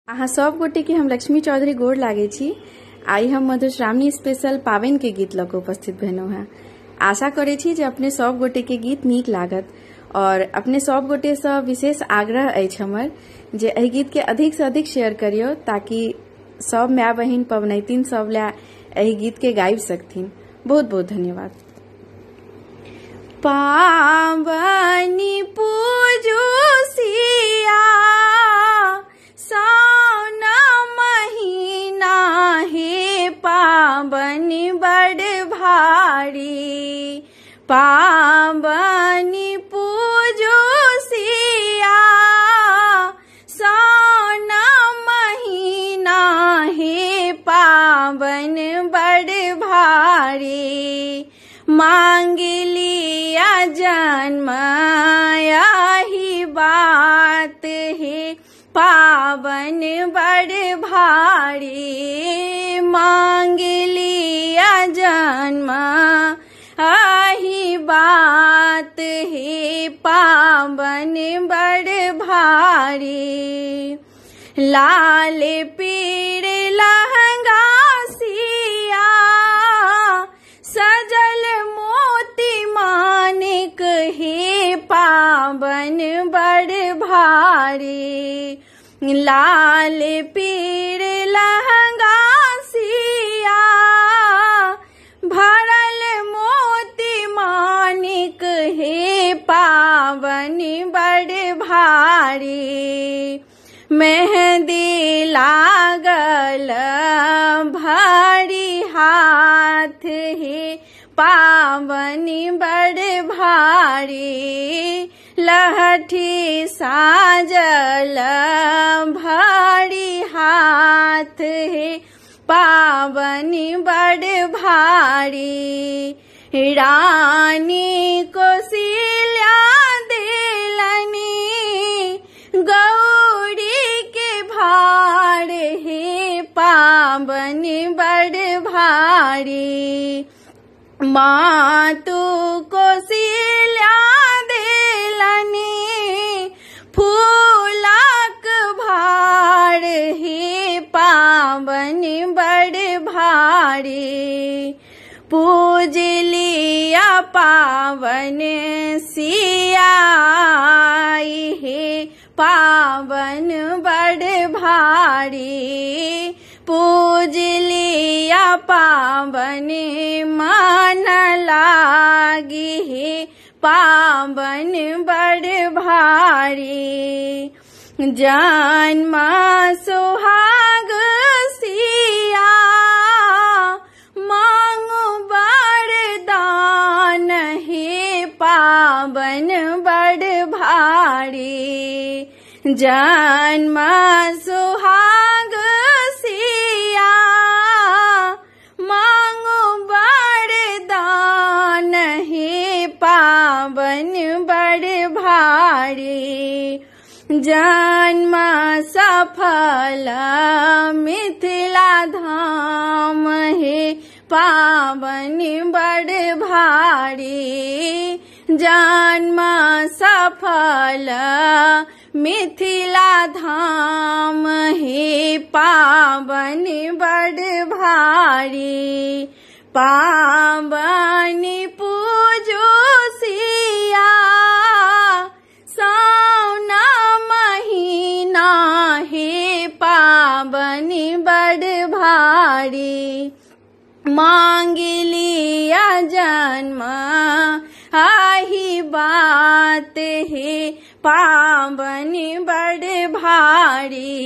अहाँ सब गोटे के हम लक्ष्मी चौधरी गोड़ लागे छी। आई हम मधुश्रावणी स्पेशल पावन के गीत लऽ के उपस्थित भेलहुँ हैं। आशा करे छी जे अपने सब गोटे के गीत नीक लागत और अपने सब गोटे से विशेष आग्रह अछि हमर जे एहि गीत के अधिक से अधिक शेयर करियो ताकि सब माय बहिन पवनैतिन सब ला एहि गीत के गाबि सकथिन। बहुत बहुत धन्यवाद। पावनी पूजो सिया सावन महीना हे पावनी बड़ भारी। पावनी पूजो सिया सावन महीना हे पावन बड़ भारी। मांग लिया जन्म यही बात है पावन बड़ भारी। मांग लिया जन्म यही बात है पावन बड़ भारी। लाल पीड़ लहंगा सिया सजल मोती मानिक हे पावन बड़ भारी। लाल पीड़ लहंगा सिया भरल मोती मानिक हे पावन बड़ भारी। मेहंदी लागल भारी हाथ हे पावन बड़ भारी। लहठी साजल भारी हाथ हे पावन बड़ भारी। रानी कौशल्या देलनी गौरी के भार हे पावन बड़ भारी। मातु कौशल्या देलनी फूलक भार हे पावन बड़ भारी। पूज लिया पावन सिया हे पावन बड़ भारी। पूज लिया पावन मन लागी हे पावन बड़ भारी। जन्म सुहाग सिया मांगो वरदान हे पावन बड़ भारी। जन्म सुहाग सिया मांगो वरदान हे पावन बड़ भारी। जन्म सफल मिथिला धाम हे पावन बड़ भारी। जन्म सफल मिथिला धाम हे पावन बड़ भारी। पावनी पूजो सिया सावन महीना हे पावन बड़ भारी। मांग लिया जन्म यही बात है पावन बड़ भारी।